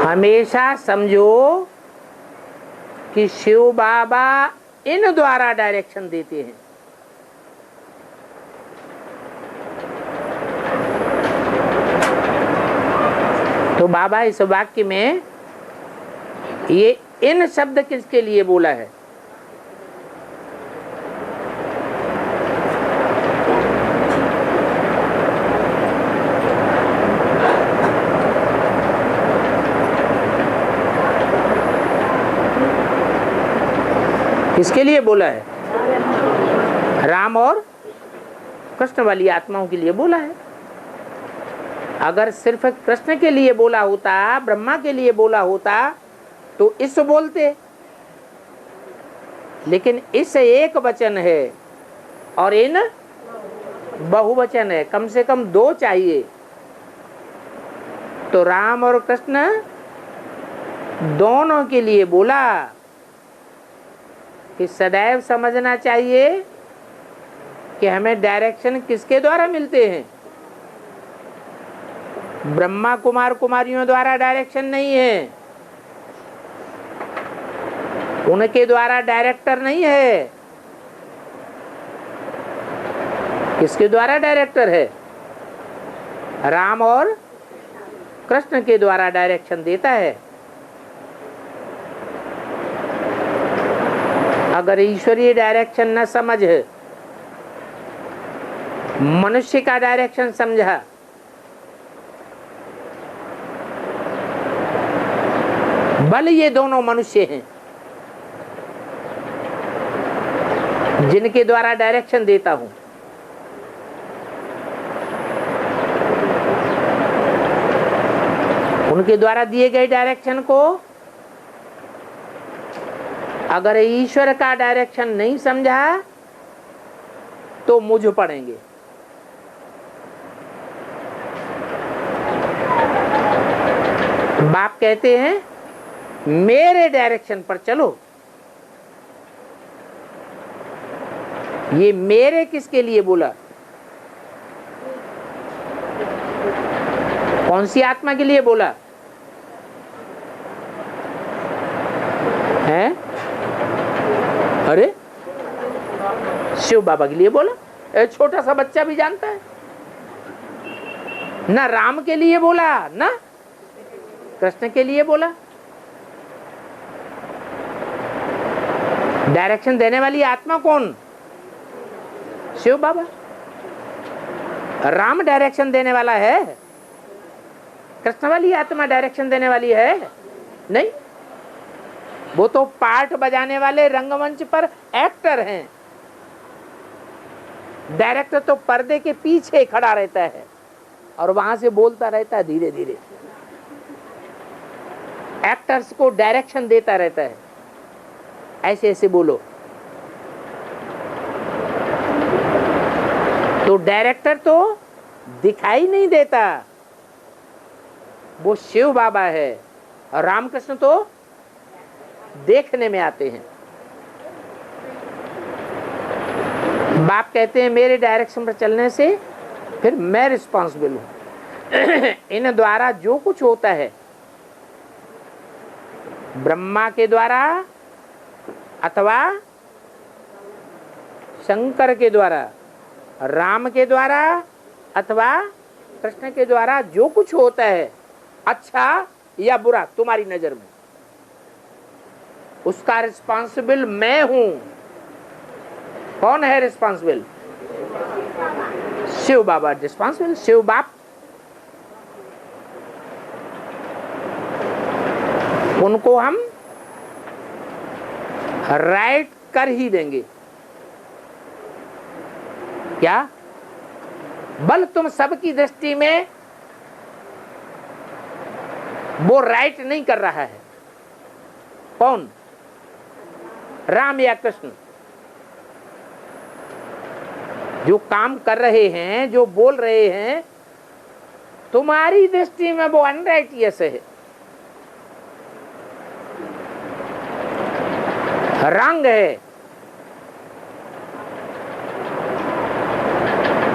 हमेशा समझो कि शिव बाबा इन द्वारा डायरेक्शन देते हैं। तो बाबा इस वाक्य में ये इन शब्द किसके लिए बोला है? किसके लिए बोला है? राम और कृष्ण वाली आत्माओं के लिए बोला है। अगर सिर्फ कृष्ण के लिए बोला होता, ब्रह्मा के लिए बोला होता तो इस बोलते, लेकिन इस एक वचन है और इन बहुवचन है, कम से कम दो चाहिए। तो राम और कृष्ण दोनों के लिए बोला कि सदैव समझना चाहिए कि हमें डायरेक्शन किसके द्वारा मिलते हैं? ब्रह्मा कुमार कुमारियों द्वारा डायरेक्शन नहीं है, उनके द्वारा डायरेक्टर नहीं है। किसके द्वारा डायरेक्टर है? राम और कृष्ण के द्वारा डायरेक्शन देता है। अगर ईश्वरीय डायरेक्शन न समझ, मनुष्य का डायरेक्शन समझा, बल ये दोनों मनुष्य हैं जिनके द्वारा डायरेक्शन देता हूं। उनके द्वारा दिए गए डायरेक्शन को अगर ईश्वर का डायरेक्शन नहीं समझा तो मुझ पड़ेंगे। बाप कहते हैं मेरे डायरेक्शन पर चलो। ये मेरे किसके लिए बोला? कौन सी आत्मा के लिए बोला है? अरे शिव बाबा के लिए बोला। छोटा सा बच्चा भी जानता है ना। राम के लिए बोला ना कृष्ण के लिए बोला। डायरेक्शन देने वाली आत्मा कौन? शिव बाबा। राम डायरेक्शन देने वाला है? कृष्ण वाली आत्मा डायरेक्शन देने वाली है? नहीं, वो तो पार्ट बजाने वाले रंगमंच पर एक्टर हैं। डायरेक्टर तो पर्दे के पीछे खड़ा रहता है और वहां से बोलता रहता है धीरे धीरे, एक्टर्स को डायरेक्शन देता रहता है, ऐसे ऐसे बोलो। तो डायरेक्टर तो दिखाई नहीं देता, वो शिव बाबा है, और रामकृष्ण तो देखने में आते हैं। बाप कहते हैं मेरे डायरेक्शन पर चलने से फिर मैं रिस्पॉन्सिबल हूं। इन द्वारा जो कुछ होता है, ब्रह्मा के द्वारा अथवा शंकर के द्वारा, राम के द्वारा अथवा कृष्ण के द्वारा जो कुछ होता है, अच्छा या बुरा तुम्हारी नजर में, उसका रिस्पॉन्सिबल मैं हूं। कौन है रिस्पॉन्सिबल? शिव बाबा रिस्पॉन्सिबल, शिव बाप। उनको हम राइट कर ही देंगे। क्या बल तुम सबकी दृष्टि में वो राइट नहीं कर रहा है? कौन? राम या कृष्ण? जो काम कर रहे हैं, जो बोल रहे हैं, तुम्हारी दृष्टि में वो अनराइटियस है, रंग है।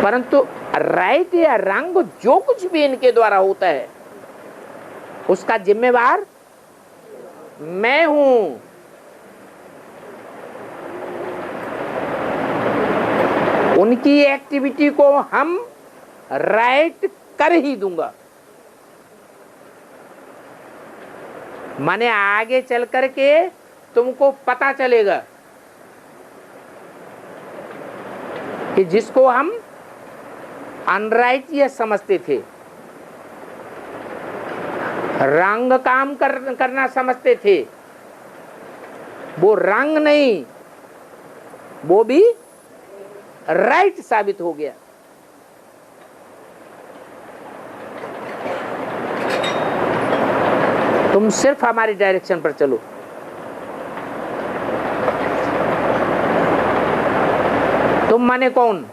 परंतु राइट या रंग जो कुछ भी इनके द्वारा होता है, उसका जिम्मेवार मैं हूं। उनकी एक्टिविटी को हम राइट कर ही दूंगा। माने आगे चल करके तुमको पता चलेगा कि जिसको हम अनराइट समझते थे, रंग काम करना समझते थे, वो रंग नहीं, वो भी राइट साबित हो गया। तुम सिर्फ हमारी डायरेक्शन पर चलो। तुम माने कौन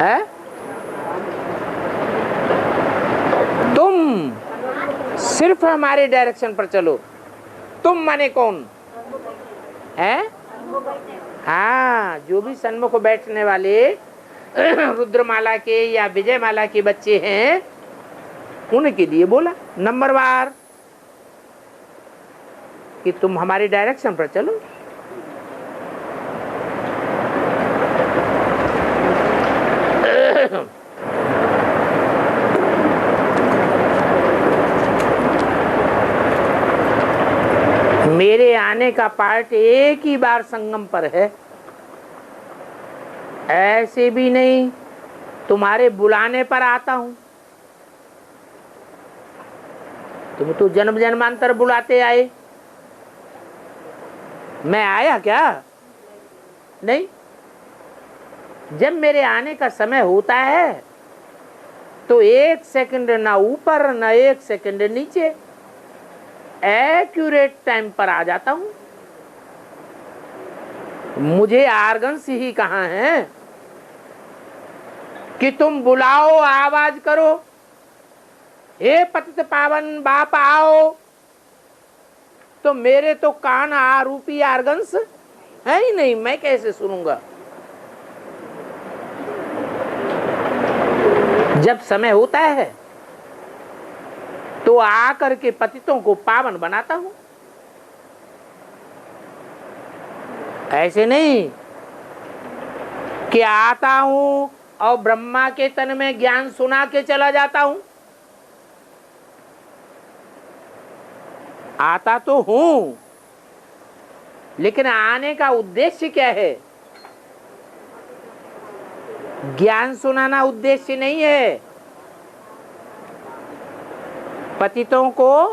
है? तुम सिर्फ हमारे डायरेक्शन पर चलो। तुम माने कौन है? हाँ, जो भी सन्मुख बैठने वाले रुद्रमाला के या विजयमाला के बच्चे हैं, उनके लिए बोला नंबरवार कि तुम हमारे डायरेक्शन पर चलो। मेरे आने का पार्ट एक ही बार संगम पर है, ऐसे भी नहीं तुम्हारे बुलाने पर आता हूं। तुम तो जन्म जन्मांतर बुलाते आए, मैं आया क्या? नहीं। जब मेरे आने का समय होता है तो एक सेकंड ना ऊपर ना एक सेकंड नीचे, एक्यूरेट टाइम पर आ जाता हूं। मुझे आर्गन्स ही कहां है कि तुम बुलाओ, आवाज करो, हे पतित पावन बाप आओ, तो मेरे तो कान आरूपी आर्गन्स है ही नहीं, मैं कैसे सुनूंगा? जब समय होता है तो आकर के पतितों को पावन बनाता हूं। ऐसे नहीं कि आता हूं और ब्रह्मा के तन में ज्ञान सुना के चला जाता हूं। आता तो हूं, लेकिन आने का उद्देश्य क्या है? ज्ञान सुनाना उद्देश्य नहीं है। पतितों को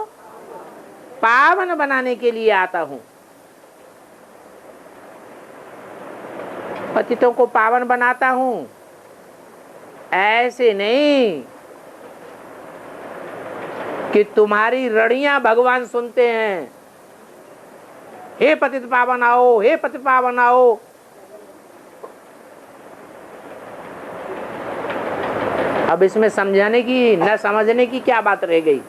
पावन बनाने के लिए आता हूं। पतितों को पावन बनाता हूं, ऐसे नहीं कि तुम्हारी रड़ियां भगवान सुनते हैं, हे पतित पावन आओ, हे पतित पावन आओ। अब इसमें समझाने की न समझने की क्या बात रह गई?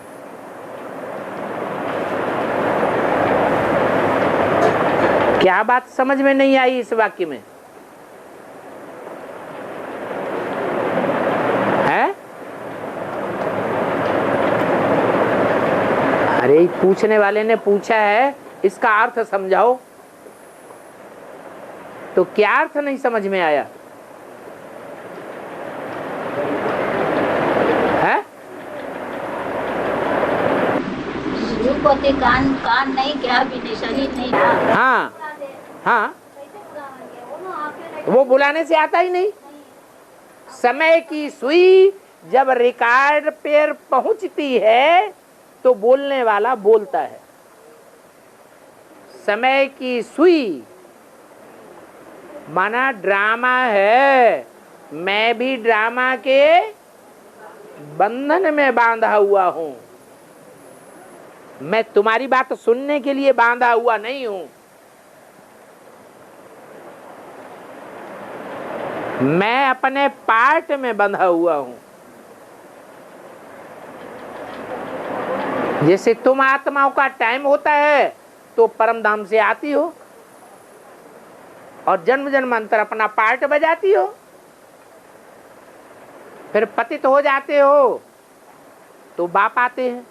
क्या बात समझ में नहीं आई इस वाक्य में? है? अरे पूछने वाले ने पूछा है, इसका अर्थ समझाओ। तो क्या अर्थ नहीं समझ में आया? है? कान नहीं, क्या भी नहीं, शरीर नहीं। हाँ हाँ, वो बुलाने से आता ही नहीं। समय की सुई जब रिकॉर्ड पर पहुंचती है तो बोलने वाला बोलता है। समय की सुई माना ड्रामा है, मैं भी ड्रामा के बंधन में बांधा हुआ हूं। मैं तुम्हारी बात सुनने के लिए बांधा हुआ नहीं हूं। मैं अपने पार्ट में बंधा हुआ हूं। जैसे तुम आत्माओं का टाइम होता है तो परम धाम से आती हो और जन्म जन्मांतर अपना पार्ट बजाती हो, फिर पतित हो जाते हो, तो बाप आते हैं,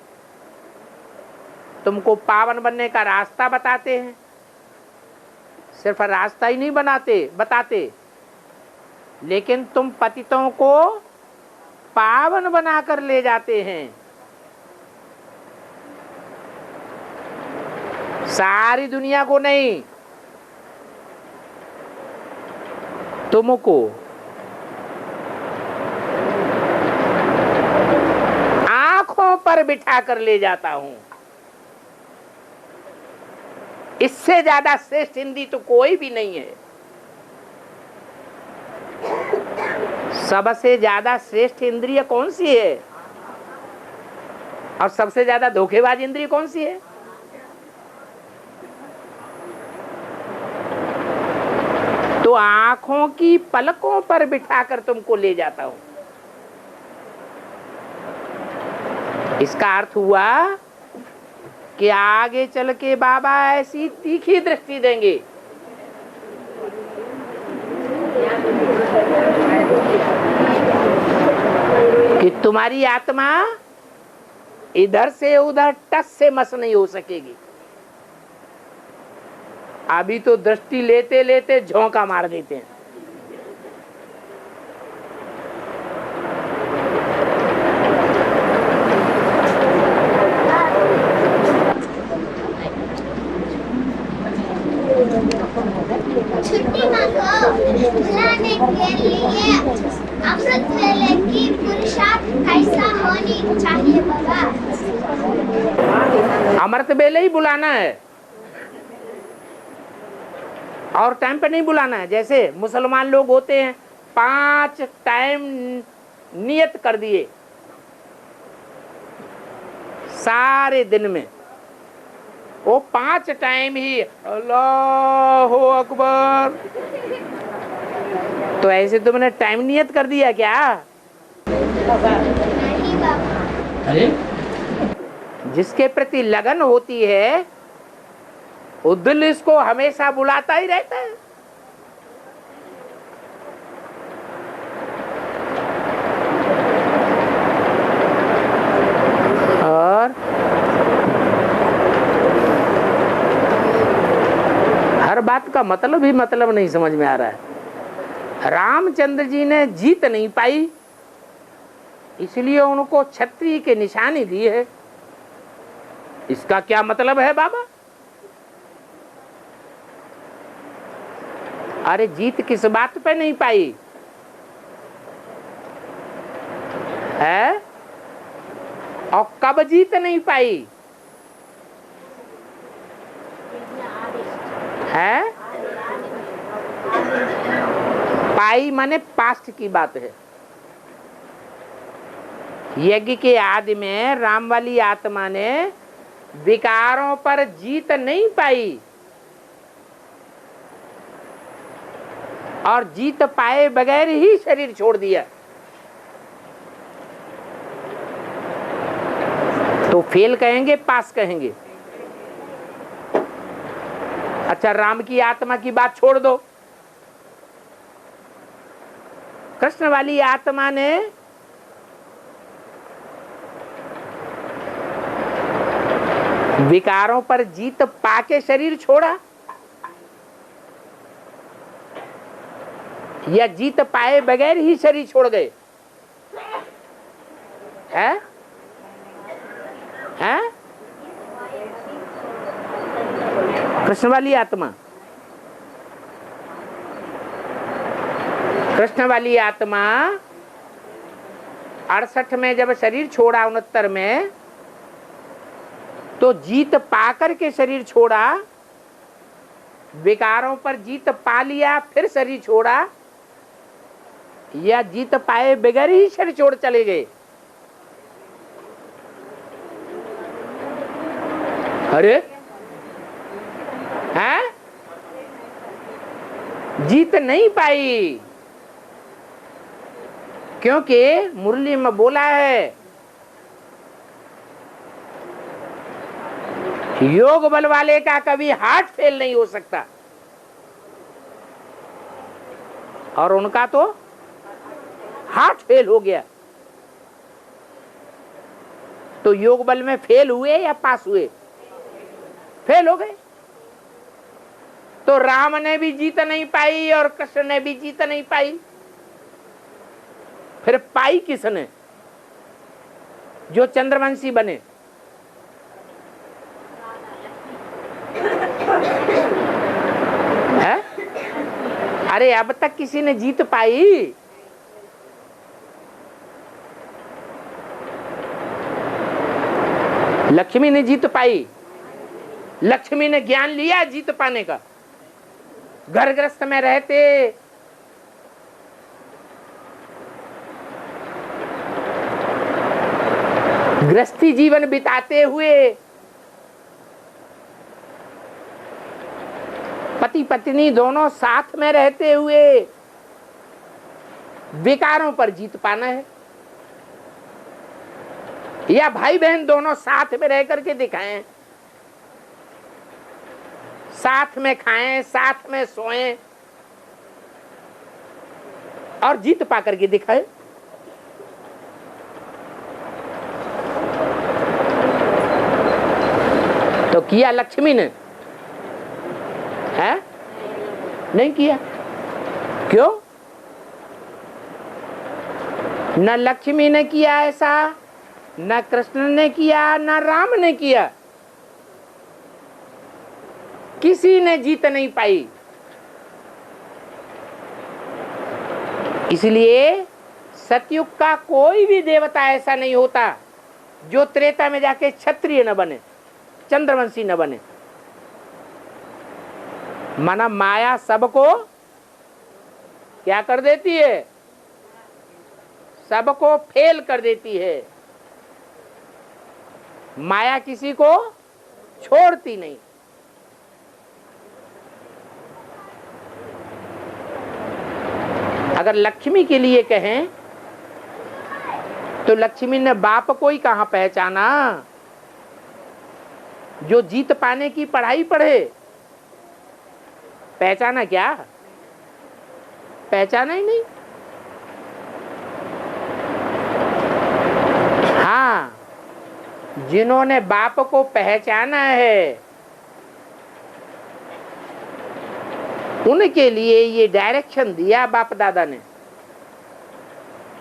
तुमको पावन बनने का रास्ता बताते हैं। सिर्फ रास्ता ही नहीं बताते, लेकिन तुम पतितों को पावन बनाकर ले जाते हैं। सारी दुनिया को नहीं, तुमको। आंखों पर बिठा कर ले जाता हूं। इससे ज्यादा श्रेष्ठ हिंदी तो कोई भी नहीं है। सबसे ज्यादा श्रेष्ठ इंद्रिय कौन सी है और सबसे ज्यादा धोखेबाज इंद्रिय कौन सी है? तो आंखों की पलकों पर बिठाकर तुमको ले जाता हूं। इसका अर्थ हुआ कि आगे चल के बाबा ऐसी तीखी दृष्टि देंगे कि तुम्हारी आत्मा इधर से उधर टस से मस नहीं हो सकेगी। अभी तो दृष्टि लेते लेते झोंका मार देते हैं। छुट्टी को बुलाने के लिए अमृत वेले की पुरुषार्थ कैसा होनी चाहिए बाबा? अमृत वेले ही बुलाना है और टाइम पे नहीं बुलाना है। जैसे मुसलमान लोग होते हैं 5 टाइम नियत कर दिए सारे दिन में, वो 5 टाइम ही अल्लाहु अकबर। तो ऐसे तुमने टाइम नियत कर दिया क्या? नहीं बाबा। अरे जिसके प्रति लगन होती है वो दिल इसको हमेशा बुलाता ही रहता है। और हर बात का मतलब ही मतलब नहीं समझ में आ रहा है। रामचंद्र जी ने जीत नहीं पाई, इसलिए उनको छत्री की निशानी दी है। इसका क्या मतलब है बाबा? अरे जीत किस बात पे नहीं पाई है और कब जीत नहीं पाई है? पाई माने पास्ट की बात है। यज्ञ के आदि में राम वाली आत्मा ने विकारों पर जीत नहीं पाई और जीत पाए बगैर ही शरीर छोड़ दिया। तो फेल कहेंगे पास कहेंगे? अच्छा राम की आत्मा की बात छोड़ दो, कृष्ण वाली आत्मा ने विकारों पर जीत पाके शरीर छोड़ा या जीत पाए बगैर ही शरीर छोड़ गए? हैं? हैं? कृष्ण वाली आत्मा, कृष्ण वाली आत्मा 68 में जब शरीर छोड़ा, 69 में तो जीत पाकर के शरीर छोड़ा, विकारों पर जीत पा लिया फिर शरीर छोड़ा, या जीत पाए बगैर ही शरीर छोड़ चले गए? अरे हैं? जीत नहीं पाई, क्योंकि मुरली में बोला है योग बल वाले का कभी हार्ट फेल नहीं हो सकता, और उनका तो हार्ट फेल हो गया। तो योग बल में फेल हुए या पास हुए? फेल हो गए। तो राम ने भी जीत नहीं पाई और कृष्ण ने भी जीत नहीं पाई। फिर पाई किसने? जो चंद्रवंशी बने। है? अरे अब तक किसी ने जीत पाई? लक्ष्मी ने जीत पाई? लक्ष्मी ने ज्ञान लिया जीत पाने का? घर गृहस्थ में रहते गृहस्थी जीवन बिताते हुए पति पत्नी दोनों साथ में रहते हुए विकारों पर जीत पाना है, या भाई बहन दोनों साथ में रह करके दिखाएं, साथ में खाएं, साथ में सोएं और जीत पा करके दिखाएं। तो किया लक्ष्मी ने? है? नहीं किया। क्यों? न लक्ष्मी ने किया ऐसा, न कृष्ण ने किया, न राम ने किया। किसी ने जीत नहीं पाई। इसलिए सतयुग का कोई भी देवता ऐसा नहीं होता जो त्रेता में जाके क्षत्रिय न बने, चंद्रवंशी न बने। माना माया सबको क्या कर देती है? सबको फेल कर देती है। माया किसी को छोड़ती नहीं। अगर लक्ष्मी के लिए कहें तो लक्ष्मी ने बाप को ही कहां पहचाना? जो जीत पाने की पढ़ाई पढ़े, पहचाना क्या? पहचाना ही नहीं। हाँ, जिन्होंने बाप को पहचाना है उनके लिए ये डायरेक्शन दिया बाप दादा ने,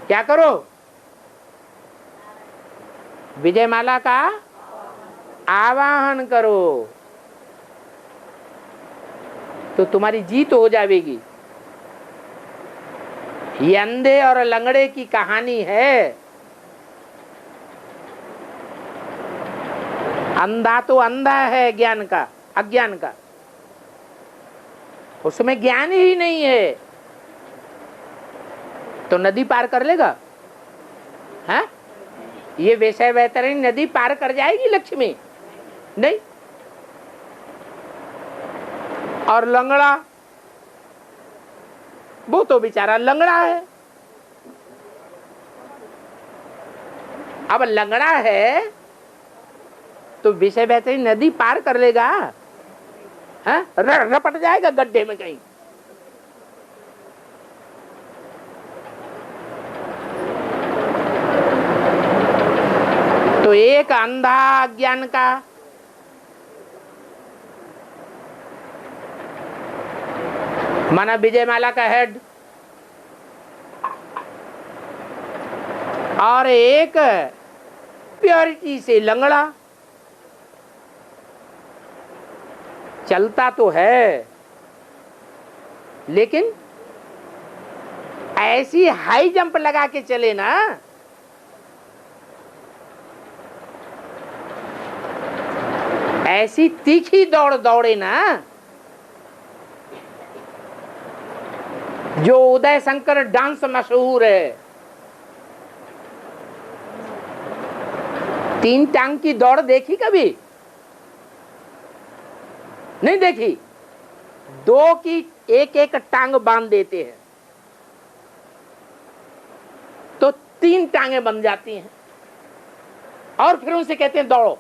क्या करो? विजयमाला का आवाहन करो तो तुम्हारी जीत हो जाएगी। ये अंधे और लंगड़े की कहानी है। अंधा तो अंधा है ज्ञान का, अज्ञान का, उसमें ज्ञान ही नहीं है तो नदी पार कर लेगा? हैं? ये वैसे बेहतरीन नदी पार कर जाएगी लक्ष्मी? नहीं। और लंगड़ा, वो तो बेचारा लंगड़ा है। अब लंगड़ा है तो विषय बेहतरीन नदी पार कर लेगा? हाँ? रपट जाएगा गड्ढे में कहीं। तो एक अंधा अज्ञान का माना विजयमाला का हेड और एक प्योरिटी से लंगड़ा। चलता तो है लेकिन ऐसी हाई जंप लगा के चले ना, ऐसी तीखी दौड़ दौड़े ना जो उदय शंकर डांस मशहूर है। 3 टांग की दौड़ देखी कभी? नहीं देखी। 2 की एक एक टांग बांध देते हैं तो 3 टांगे बन जाती हैं और फिर उनसे कहते हैं दौड़ो।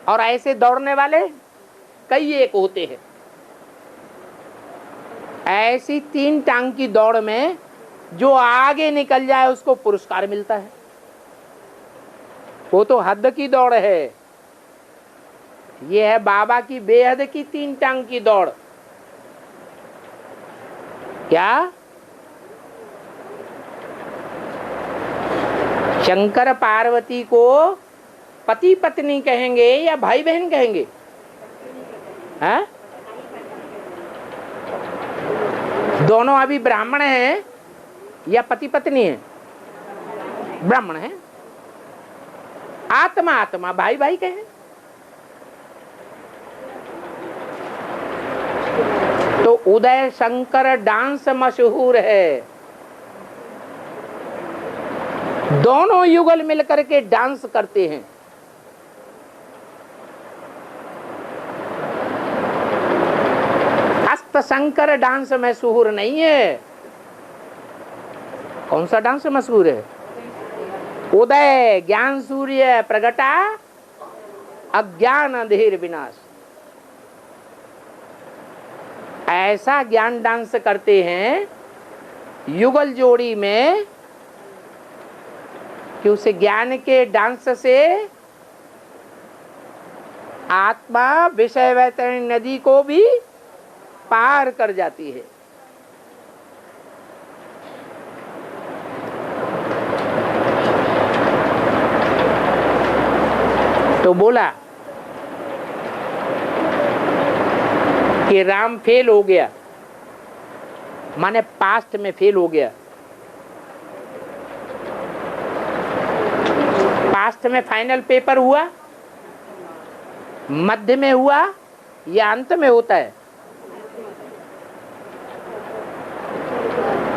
और ऐसे दौड़ने वाले कई एक होते हैं। ऐसी 3 टांग की दौड़ में जो आगे निकल जाए उसको पुरस्कार मिलता है। वो तो हद की दौड़ है। ये है बाबा की बेहद की 3 टांग की दौड़। क्या शंकर पार्वती को पति पत्नी कहेंगे या भाई बहन कहेंगे? हैं? दोनों अभी ब्राह्मण हैं या पति पत्नी है? ब्राह्मण है। आत्मा आत्मा, भाई भाई कहें। तो उदय शंकर डांस मशहूर है। दोनों युगल मिलकर के डांस करते हैं। हस्त शंकर डांस मशहूर नहीं है। कौन सा डांस मशहूर है? उदय ज्ञान सूर्य प्रगटा, अज्ञान अंधेर विनाश। ऐसा ज्ञान डांस करते हैं युगल जोड़ी में कि उस ज्ञान के डांस से आत्मा विषय वैतरणी नदी को भी पार कर जाती है। तो बोला कि राम फेल हो गया, माने पास्ट में फेल हो गया। पास्ट में फाइनल पेपर हुआ, मध्य में हुआ या अंत में होता है?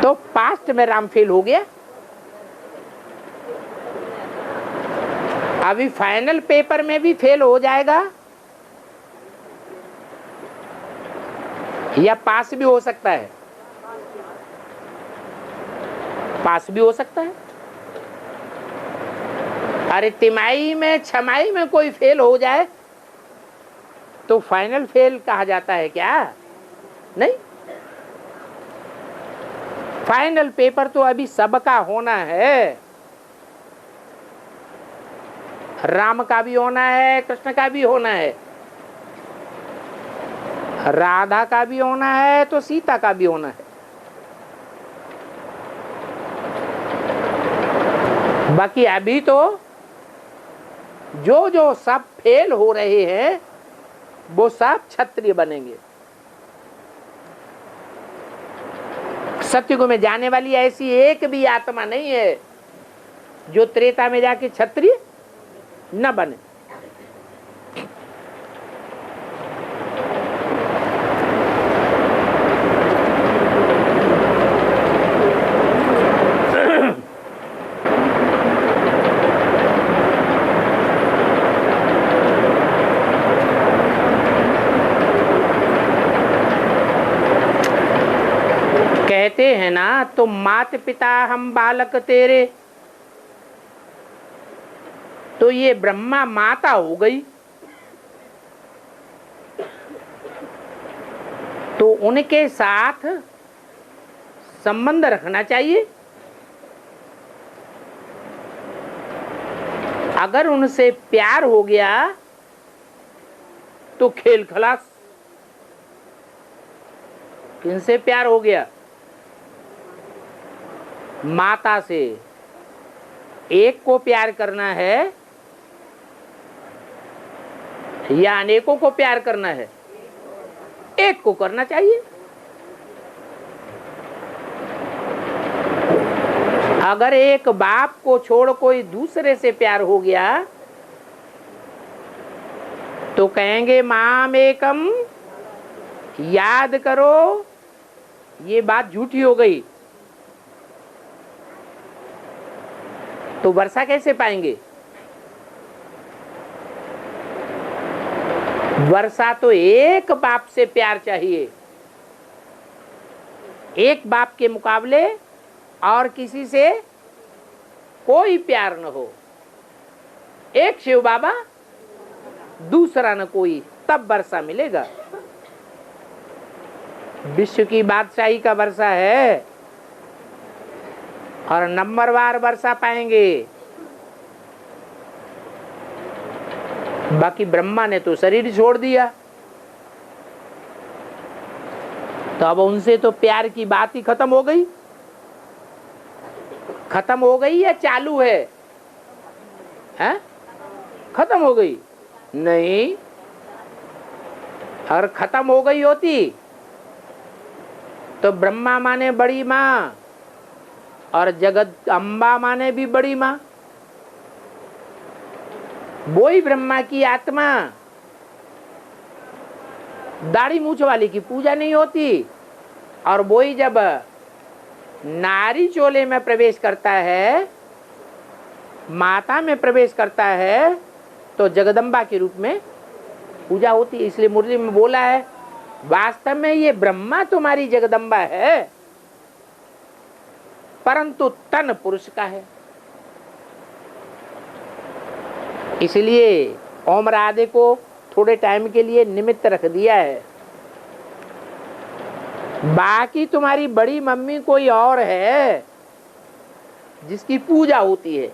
तो पास्ट में राम फेल हो गया। अभी फाइनल पेपर में भी फेल हो जाएगा या पास भी हो सकता है? पास भी हो सकता है। अरे तिमाही में छमाही में कोई फेल हो जाए तो फाइनल फेल कहा जाता है क्या? नहीं। फाइनल पेपर तो अभी सबका होना है। राम का भी होना है, कृष्ण का भी होना है, राधा का भी होना है तो सीता का भी होना है। बाकी अभी तो जो सब फेल हो रहे हैं वो सब क्षत्रिय बनेंगे। सत्युग में जाने वाली ऐसी एक भी आत्मा नहीं है जो त्रेता में जाके क्षत्रिय न बने। कहते हैं ना, तो मात पिता हम बालक तेरे, तो ये ब्रह्मा माता हो गई, तो उनके साथ संबंध रखना चाहिए। अगर उनसे प्यार हो गया तो खेल खलास। किनसे प्यार हो गया? माता से। एक को प्यार करना है या अनेकों को प्यार करना है? एक को करना चाहिए। अगर एक बाप को छोड़ कोई दूसरे से प्यार हो गया तो कहेंगे माम एकम, याद करो। ये बात झूठी हो गई। तो वर्षा कैसे पाएंगे? वर्षा तो एक बाप से प्यार चाहिए, एक बाप के मुकाबले और किसी से कोई प्यार न हो। एक शिव बाबा, दूसरा न कोई, तब वर्षा मिलेगा। विश्व की बादशाही का वर्षा है और नंबरवार वर्षा पाएंगे। बाकी ब्रह्मा ने तो शरीर छोड़ दिया, तो अब उनसे तो प्यार की बात ही खत्म हो गई। खत्म हो गई या चालू है? हैं? खत्म हो गई? नहीं, अगर खत्म हो गई होती तो ब्रह्मा माने बड़ी माँ और जगत अम्बा माने भी बड़ी माँ। वो ही ब्रह्मा की आत्मा, दाढ़ी मूछ वाली की पूजा नहीं होती, और वो ही जब नारी चोले में प्रवेश करता है, माता में प्रवेश करता है, तो जगदम्बा के रूप में पूजा होती है। इसलिए मुरली में बोला है, वास्तव में ये ब्रह्मा तुम्हारी जगदम्बा है, परंतु तन पुरुष का है। इसलिए ओम राधे को थोड़े टाइम के लिए निमित्त रख दिया है। बाकी तुम्हारी बड़ी मम्मी कोई और है जिसकी पूजा होती है।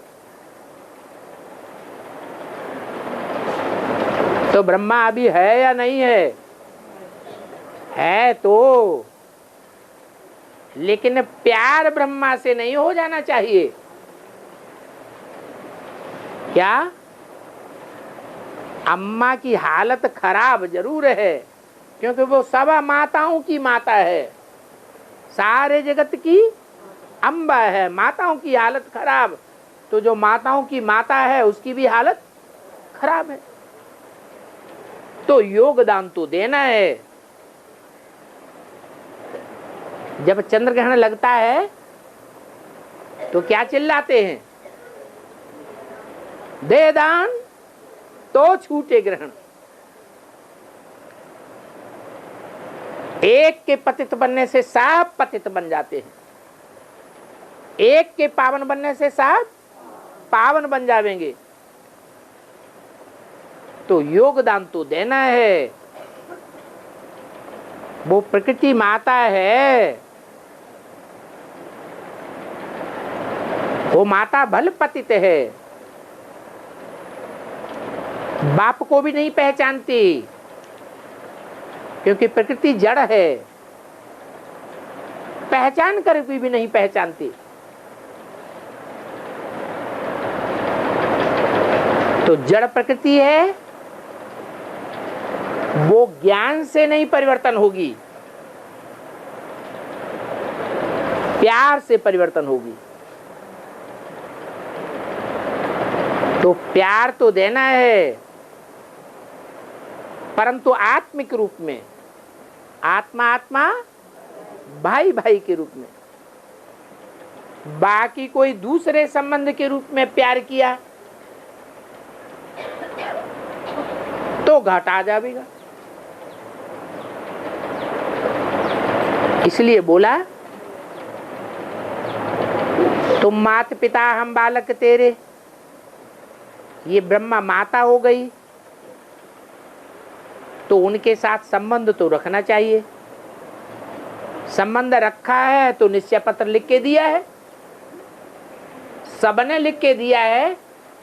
तो ब्रह्मा अभी है या नहीं है? है तो, लेकिन प्यार ब्रह्मा से नहीं हो जाना चाहिए। क्या? अम्मा की हालत खराब जरूर है, क्योंकि वो सब माताओं की माता है, सारे जगत की अम्बा है। माताओं की हालत खराब, तो जो माताओं की माता है उसकी भी हालत खराब है। तो योगदान तो देना है। जब चंद्र ग्रहण लगता है तो क्या चिल्लाते हैं? दे दान तो छूटे ग्रहण। एक के पतित बनने से सब पतित बन जाते हैं, एक के पावन बनने से सब पावन बन जाएंगे। तो योगदान तो देना है। वो प्रकृति माता है, वो माता भल पतित है, बाप को भी नहीं पहचानती, क्योंकि प्रकृति जड़ है, पहचान कर भी नहीं पहचानती। तो जड़ प्रकृति है, वो ज्ञान से नहीं परिवर्तन होगी, प्यार से परिवर्तन होगी। तो प्यार तो देना है, परंतु आत्मिक रूप में, आत्मा आत्मा भाई भाई के रूप में। बाकी कोई दूसरे संबंध के रूप में प्यार किया तो घाटा आ जाएगा। इसलिए बोला, तुम मात पिता हम बालक तेरे। ये ब्रह्मा माता हो गई, तो उनके साथ संबंध तो रखना चाहिए। संबंध रखा है तो निश्चय पत्र लिख के दिया है, सबने लिख के दिया है,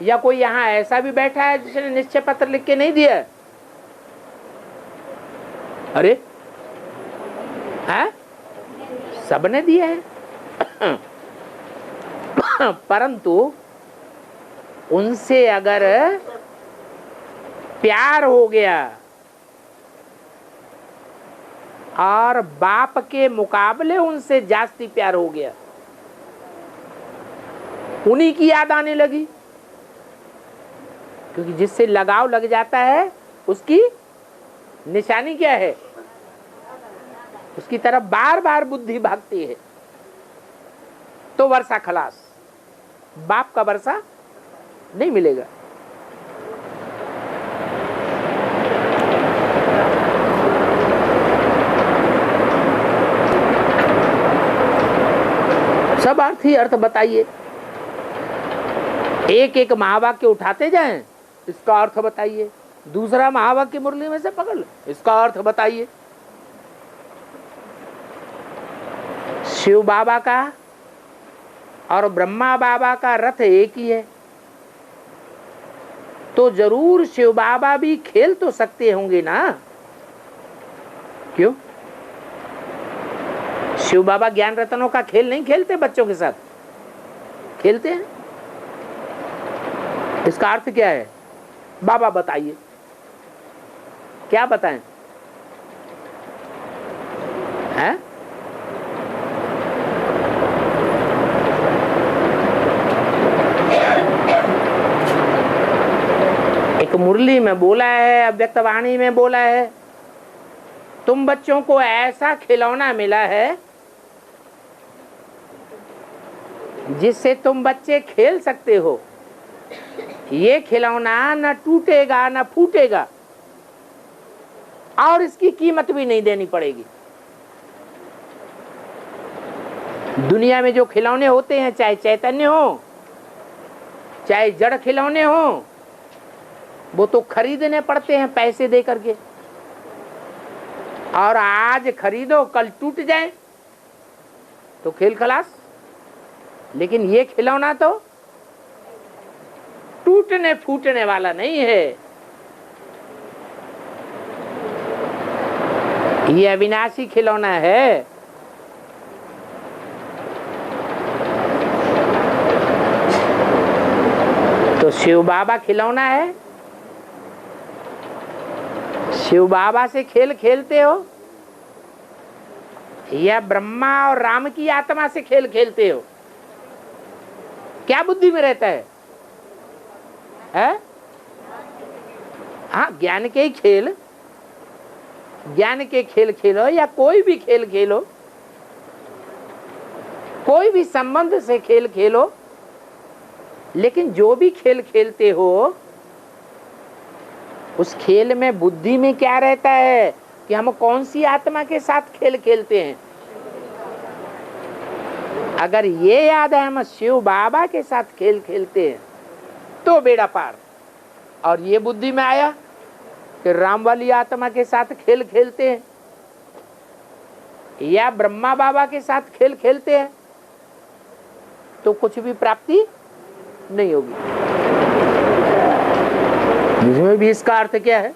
या कोई यहाँ ऐसा भी बैठा है जिसने निश्चय पत्र लिख के नहीं दिया? अरे है, सबने दिया है। परंतु उनसे अगर प्यार हो गया और बाप के मुकाबले उनसे जास्ती प्यार हो गया, उन्हीं की याद आने लगी, क्योंकि जिससे लगाव लग जाता है उसकी निशानी क्या है? उसकी तरफ बार बार बुद्धि भागती है। तो वर्षा खलास, बाप का वर्षा नहीं मिलेगा। सब अर्थ ही अर्थ बताइए, एक एक महावाक्य उठाते जाएं, इसका अर्थ बताइए। दूसरा महावाक्य मुरली में से पकड़ लो, इसका अर्थ बताइए। शिव बाबा का और ब्रह्मा बाबा का रथ एक ही है, तो जरूर शिव बाबा भी खेल तो सकते होंगे ना। क्यों? शिव बाबा ज्ञान रत्नों का खेल नहीं खेलते? बच्चों के साथ खेलते हैं। इसका अर्थ क्या है? बाबा बताइए, क्या बताएं? हैं? एक मुरली में बोला है, अव्यक्त वाणी में बोला है, तुम बच्चों को ऐसा खिलौना मिला है जिससे तुम बच्चे खेल सकते हो। ये खिलौना न टूटेगा न फूटेगा और इसकी कीमत भी नहीं देनी पड़ेगी। दुनिया में जो खिलौने होते हैं, चाहे चैतन्य हो चाहे जड़ खिलौने हो, वो तो खरीदने पड़ते हैं पैसे दे करके, और आज खरीदो कल टूट जाए तो खेल खलास। लेकिन ये खिलौना तो टूटने फूटने वाला नहीं है, ये अविनाशी खिलौना है। तो शिव बाबा खिलौना है। शिव बाबा से खेल खेलते हो या ब्रह्मा और राम की आत्मा से खेल खेलते हो? क्या बुद्धि में रहता है? हाँ, ज्ञान के ही खेल, ज्ञान के खेल खेलो या कोई भी खेल खेलो, कोई भी संबंध से खेल खेलो, लेकिन जो भी खेल खेलते हो उस खेल में बुद्धि में क्या रहता है कि हम कौन सी आत्मा के साथ खेल खेलते हैं। अगर ये याद है हम शिव बाबा के साथ खेल खेलते हैं तो बेड़ा पार। और ये बुद्धि में आया कि राम वाली आत्मा के साथ खेल खेलते हैं या ब्रह्मा बाबा के साथ खेल खेलते हैं तो कुछ भी प्राप्ति नहीं होगी। इसमें भी इसका अर्थ क्या है?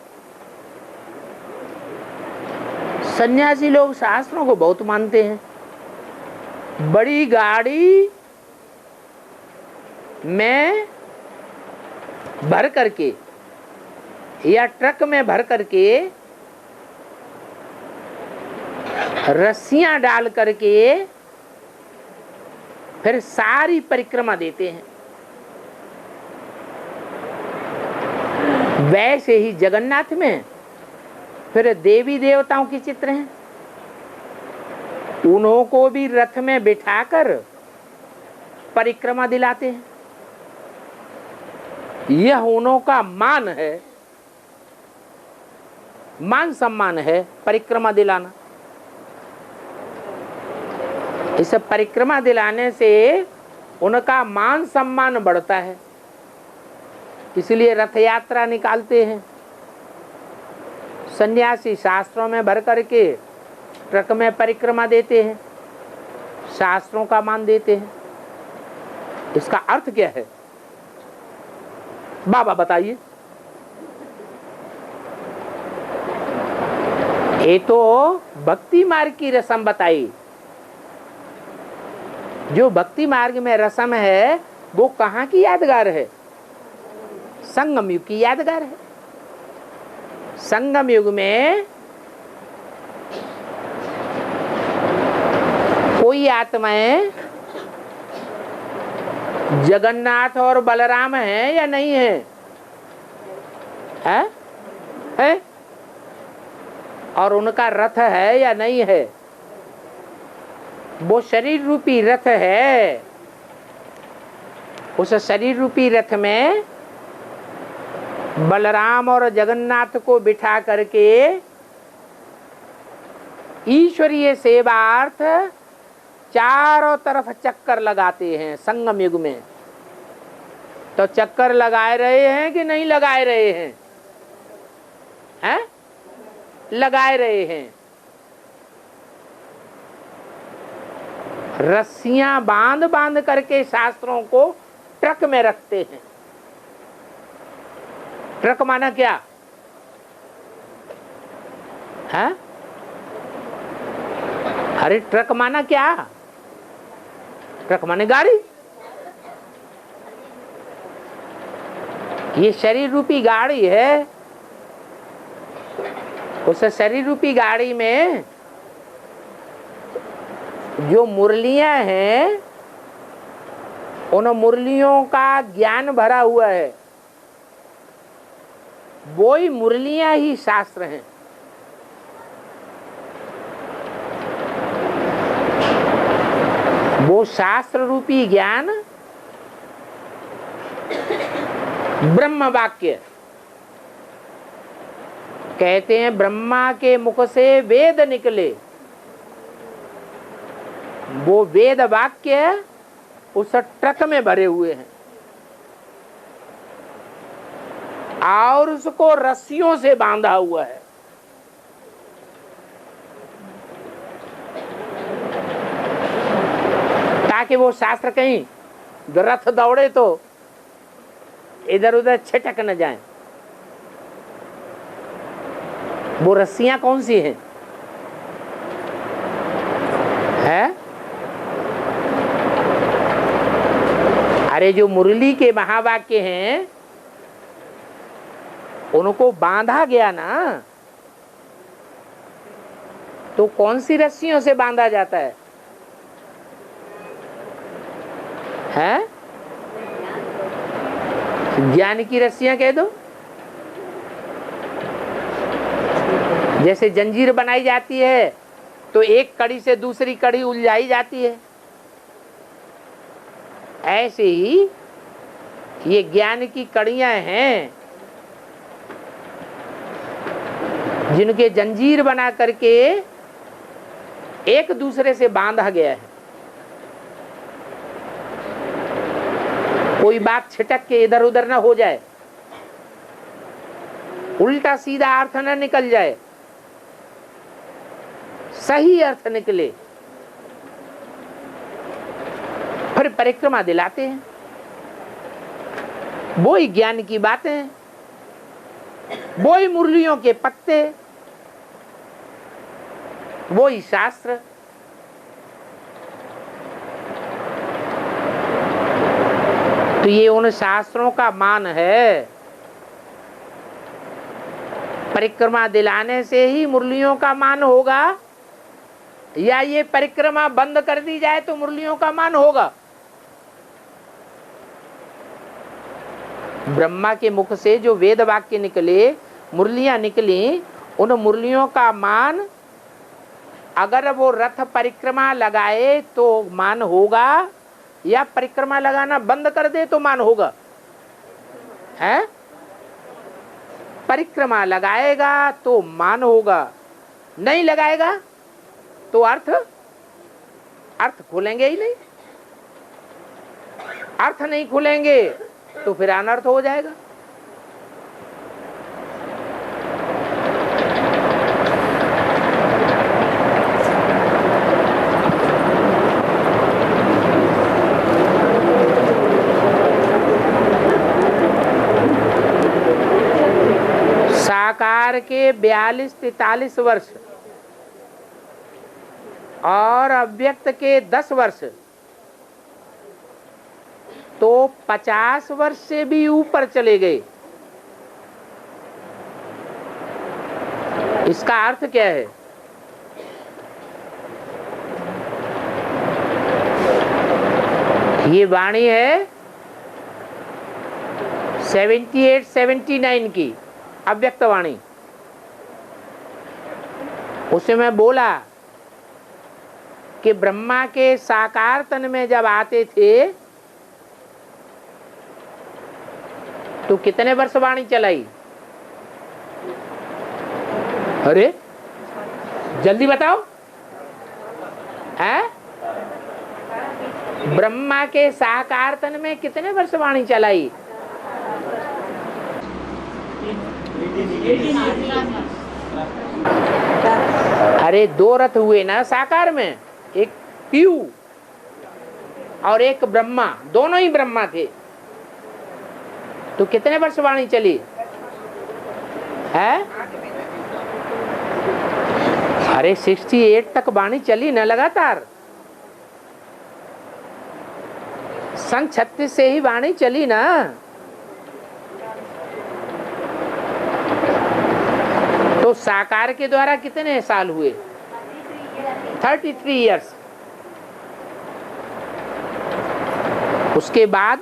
सन्यासी लोग शास्त्रों को बहुत मानते हैं। बड़ी गाड़ी में भर करके या ट्रक में भर करके रस्सियां डाल करके फिर सारी परिक्रमा देते हैं। वैसे ही जगन्नाथ में फिर देवी देवताओं के चित्र हैं, उन्हों को भी रथ में बिठाकर परिक्रमा दिलाते हैं। यह उन्हों का मान है, मान सम्मान है परिक्रमा दिलाना। इस परिक्रमा दिलाने से उनका मान सम्मान बढ़ता है, इसलिए रथ यात्रा निकालते हैं। सन्यासी शास्त्रों में भर करके ट्रक में परिक्रमा देते हैं, शास्त्रों का मान देते हैं। इसका अर्थ क्या है? बाबा बताइए। ये तो भक्ति मार्ग की रस्म बताई। जो भक्ति मार्ग में रस्म है वो कहाँ की यादगार है? संगम युग की यादगार है। संगम युग में कोई आत्माएं जगन्नाथ और बलराम हैं या नहीं है? है? और उनका रथ है या नहीं है? वो शरीर रूपी रथ है। उस शरीर रूपी रथ में बलराम और जगन्नाथ को बिठा करके ईश्वरीय सेवार्थ चारों तरफ चक्कर लगाते हैं। संगम युग में तो चक्कर लगाए रहे हैं कि नहीं लगाए रहे हैं? हैं? लगाए रहे हैं। रस्सियां बांध बांध करके शास्त्रों को ट्रक में रखते हैं। ट्रक माना क्या है? अरे ट्रक माना क्या? ट्रक माने गाड़ी। ये शरीर रूपी गाड़ी है। उस शरीर रूपी गाड़ी में जो मुरलियां हैं, उन मुरलियों का ज्ञान भरा हुआ है। वो ही मुरलियां ही शास्त्र हैं। वो शास्त्र रूपी ज्ञान ब्रह्म वाक्य कहते हैं। ब्रह्मा के मुख से वेद निकले, वो वेद वाक्य उस ट्रक में भरे हुए हैं और उसको रस्सियों से बांधा हुआ है। ताकि वो शास्त्र कहीं रथ दौड़े तो इधर उधर छिटक न जाए। वो रस्सियां कौन सी हैं? है? अरे जो मुरली के महावाक्य हैं उनको बांधा गया ना, तो कौन सी रस्सियों से बांधा जाता है? हैं? ज्ञान की रस्सियां कह दो। जैसे जंजीर बनाई जाती है तो एक कड़ी से दूसरी कड़ी उलझाई जाती है, ऐसे ही ये ज्ञान की कड़ियां हैं जिनके जंजीर बना करके एक दूसरे से बांधा गया है। कोई बात छिटक के इधर उधर ना हो जाए, उल्टा सीधा अर्थ न निकल जाए, सही अर्थ निकले। फिर परिक्रमा दिलाते हैं। वो ही ज्ञान की बातें, वो ही मुरलियों के पत्ते, वो ही शास्त्र। तो ये उन शास्त्रों का मान है। परिक्रमा दिलाने से ही मुरलियों का मान होगा, या ये परिक्रमा बंद कर दी जाए तो मुरलियों का मान होगा? ब्रह्मा के मुख से जो वेद वाक्य निकले, मुरलियां निकली, उन मुरलियों का मान अगर वो रथ परिक्रमा लगाए तो मान होगा, या परिक्रमा लगाना बंद कर दे तो मान होगा? है? परिक्रमा लगाएगा तो मान होगा, नहीं लगाएगा तो अर्थ खुलेंगे ही नहीं। अर्थ नहीं खुलेंगे तो फिर अनर्थ हो जाएगा। साकार के 42-43 वर्ष और अव्यक्त के 10 वर्ष, तो 50 वर्ष से भी ऊपर चले गए। इसका अर्थ क्या है? ये वाणी है 78-79 की अव्यक्त वाणी। उसमें बोला कि ब्रह्मा के साकार तन में जब आते थे तो कितने वर्ष वाणी चलाई? अरे जल्दी बताओ। है? ब्रह्मा के साकार तन में कितने वर्ष वाणी चलाई? अरे 2 रथ हुए ना साकार में, एक पीयू और एक ब्रह्मा, दोनों ही ब्रह्मा थे। तो कितने वर्ष वाणी चली? है? अरे 68 तक वाणी चली न लगातार, सन 36 से ही वाणी चली ना। तो साकार के द्वारा कितने साल हुए? 33 इयर्स। उसके बाद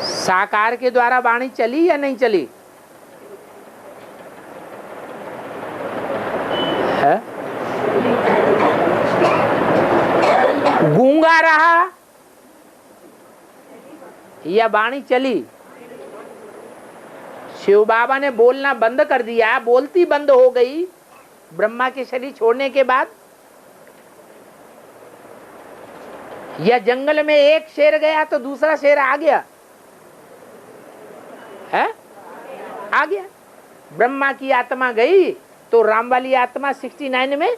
साकार के द्वारा वाणी चली या नहीं चली? है? गूंगा रहा या वाणी चली? शिव बाबा ने बोलना बंद कर दिया, बोलती बंद हो गई ब्रह्मा के शरीर छोड़ने के बाद। या जंगल में एक शेर गया तो दूसरा शेर आ गया है? आ गया। ब्रह्मा की आत्मा गई तो राम वाली आत्मा 69 में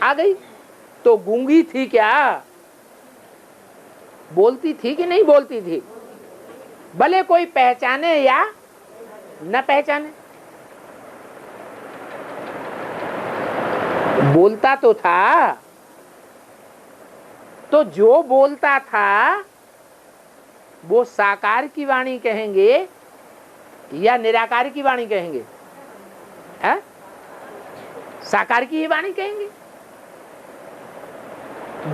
आ गई। तो गूंगी थी क्या? बोलती थी कि नहीं बोलती थी? भले कोई पहचाने या न पहचाने, बोलता तो था। तो जो बोलता था वो साकार की वाणी कहेंगे या निराकार की वाणी कहेंगे? है? साकार की ही वाणी कहेंगे।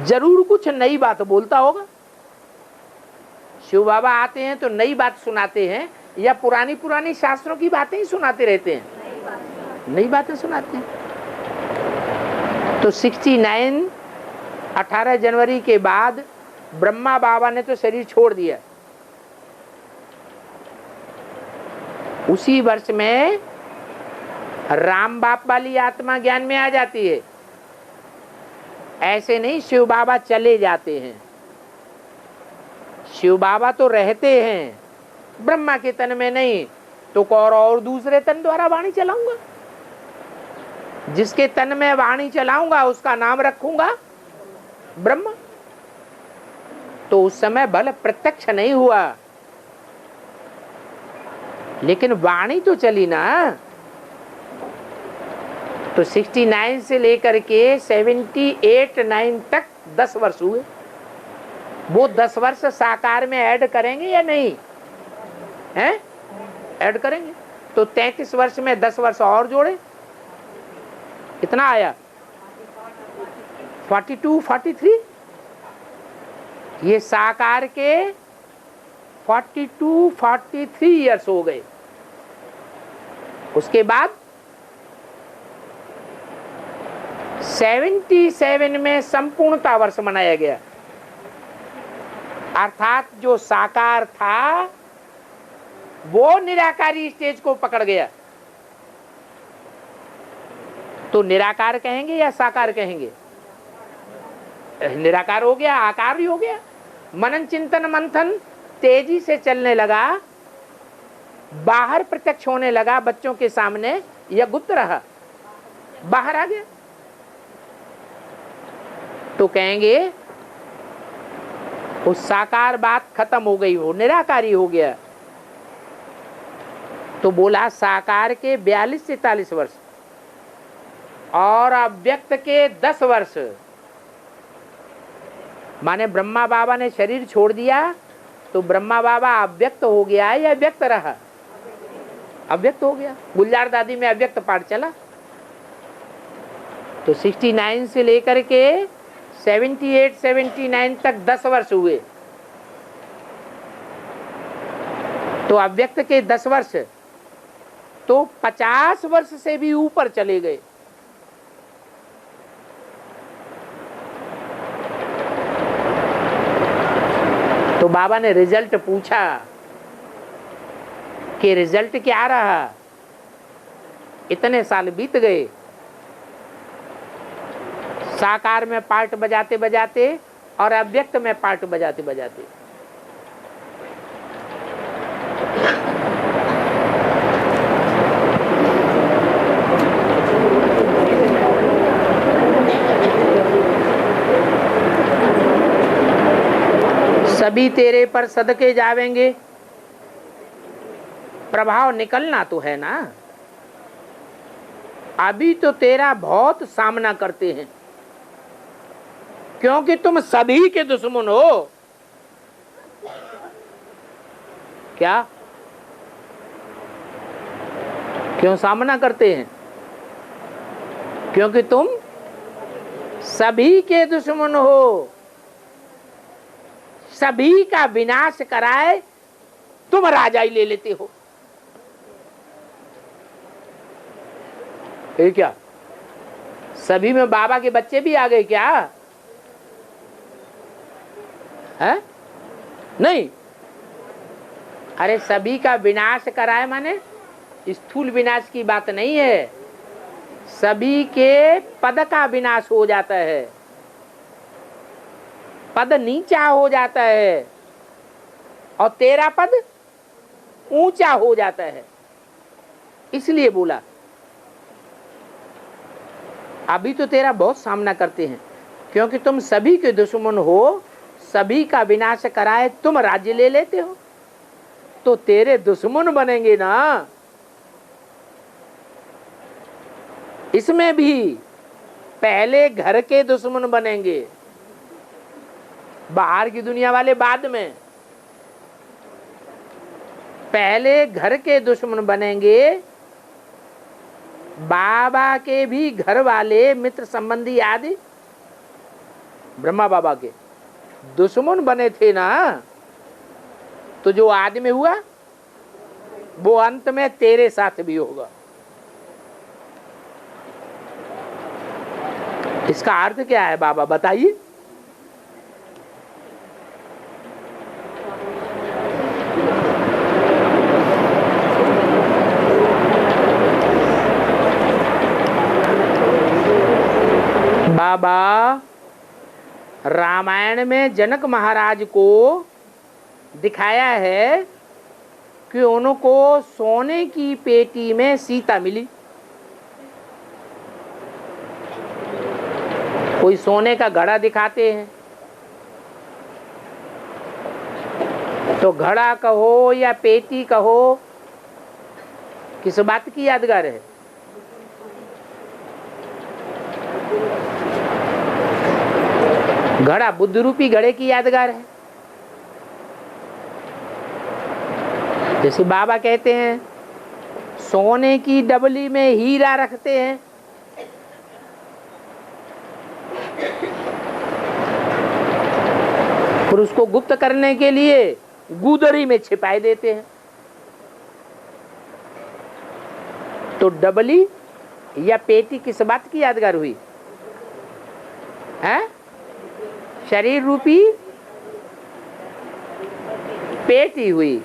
जरूर कुछ नई बात बोलता होगा। शिव बाबा आते हैं तो नई बात सुनाते हैं या पुरानी पुरानी शास्त्रों की बातें ही सुनाते रहते हैं? नई बातें सुनाते हैं। तो 69 18 जनवरी के बाद ब्रह्मा बाबा ने तो शरीर छोड़ दिया। उसी वर्ष में राम बाप वाली आत्मा ज्ञान में आ जाती है। ऐसे नहीं शिव बाबा चले जाते हैं, शिव बाबा तो रहते हैं ब्रह्मा के तन में नहीं तो और दूसरे तन द्वारा वाणी चलाऊंगा। जिसके तन में वाणी चलाऊंगा उसका नाम रखूंगा ब्रह्मा। तो उस समय बल प्रत्यक्ष नहीं हुआ लेकिन वाणी तो चली ना। तो 69 से लेकर के 78-9 तक 10 वर्ष हुए। वो 10 वर्ष साकार में ऐड करेंगे या नहीं? हैं? ऐड करेंगे। तो 33 वर्ष में 10 वर्ष और जोड़े, कितना आया? 42-43। ये साकार के 42-43 इयर्स हो गए। उसके बाद 77 में संपूर्णता वर्ष मनाया गया। अर्थात जो साकार था वो निराकारी स्टेज को पकड़ गया। तो निराकार कहेंगे या साकार कहेंगे? निराकार हो गया, आकार ही हो गया। मनन चिंतन मंथन तेजी से चलने लगा, बाहर प्रत्यक्ष होने लगा बच्चों के सामने, या गुप्त रहा, बाहर आ गया। तो कहेंगे वो साकार बात खत्म हो गई, वो निराकारी हो गया। तो बोला साकार के 42 से 43 वर्ष और अव्यक्त के 10 वर्ष। माने ब्रह्मा बाबा ने शरीर छोड़ दिया तो ब्रह्मा बाबा अव्यक्त हो गया या व्यक्त रहा? अव्यक्त हो गया। गुलजार दादी में अव्यक्त पाठ चला। तो 69 से लेकर के 78-79 तक 10 वर्ष हुए। तो अव्यक्त के 10 वर्ष तो 50 वर्ष से भी ऊपर चले गए। तो बाबा ने रिजल्ट पूछा कि रिजल्ट क्या रहा? इतने साल बीत गए, साकार में पार्ट बजाते बजाते और अव्यक्त में पार्ट बजाते बजाते। सभी तेरे पर सदके जावेंगे, प्रभाव निकलना तो है ना। अभी तो तेरा बहुत सामना करते हैं, क्योंकि तुम सभी के दुश्मन हो। क्या क्यों सामना करते हैं? क्योंकि तुम सभी के दुश्मन हो। सभी का विनाश कराए तुम राजा ही ले लेते हो। ये क्या सभी में बाबा के बच्चे भी आ गए क्या? है नहीं। अरे सभी का विनाश कराए माने स्थूल विनाश की बात नहीं है, सभी के पद का विनाश हो जाता है, पद नीचा हो जाता है और तेरा पद ऊंचा हो जाता है। इसलिए बोला अभी तो तेरा बहुत सामना करते हैं, क्योंकि तुम सभी के दुश्मन हो। सभी का विनाश कराए तुम राज्य ले लेते हो, तो तेरे दुश्मन बनेंगे ना। इसमें भी पहले घर के दुश्मन बनेंगे, बाहर की दुनिया वाले बाद में। पहले घर के दुश्मन बनेंगे, बाबा के भी घर वाले मित्र संबंधी आदि ब्रह्मा बाबा के दुश्मन बने थे ना। तो जो आदि में हुआ वो अंत में तेरे साथ भी होगा। इसका अर्थ क्या है बाबा बताइए? बाबा रामायण में जनक महाराज को दिखाया है कि उनको सोने की पेटी में सीता मिली। कोई सोने का घड़ा दिखाते हैं तो घड़ा कहो या पेटी कहो, किस बात की यादगार है? घड़ा बुद्ध रूपी घड़े की यादगार है। जैसे बाबा कहते हैं सोने की डबली में हीरा रखते हैं, फिर उसको गुप्त करने के लिए गुदरी में छिपाए देते हैं। तो डबली या पेटी किस बात की यादगार हुई है? शरीर रूपी पेटी हुई।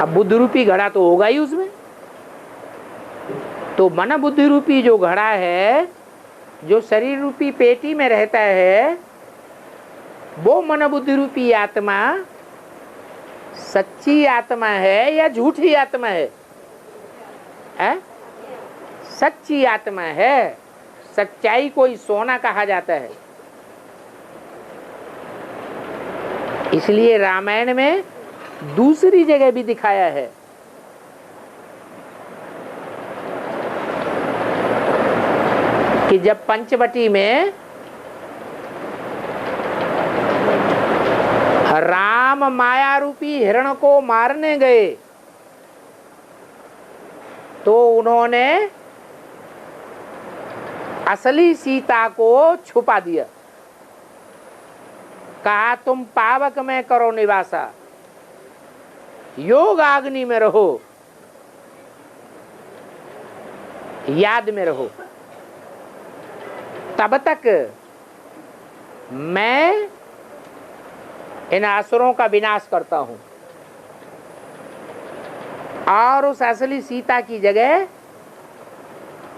अब बुद्ध रूपी घड़ा तो होगा ही उसमें। तो मन बुद्धि रूपी जो घड़ा है, जो शरीर रूपी पेटी में रहता है, वो मन बुद्धि रूपी आत्मा सच्ची आत्मा है या झूठी आत्मा है? सच्ची आत्मा है। सच्चाई को ही सोना कहा जाता है। इसलिए रामायण में दूसरी जगह भी दिखाया है कि जब पंचवटी में राम माया रूपी हिरण को मारने गए तो उन्होंने असली सीता को छुपा दिया। कहा तुम पावक में करो निवासा, योग अग्नि में रहो, याद में रहो, तब तक मैं इन असुरों का विनाश करता हूं। और उस असली सीता की जगह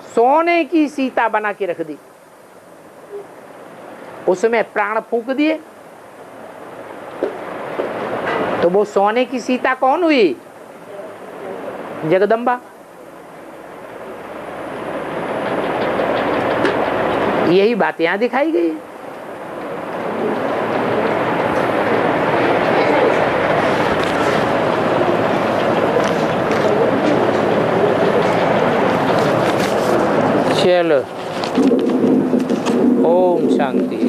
सोने की सीता बना के रख दी, उसमें प्राण फूंक दिए। तो वो सोने की सीता कौन हुई? जगदम्बा। यही बात यहाँ दिखाई गई है। चलो, ओम शांति।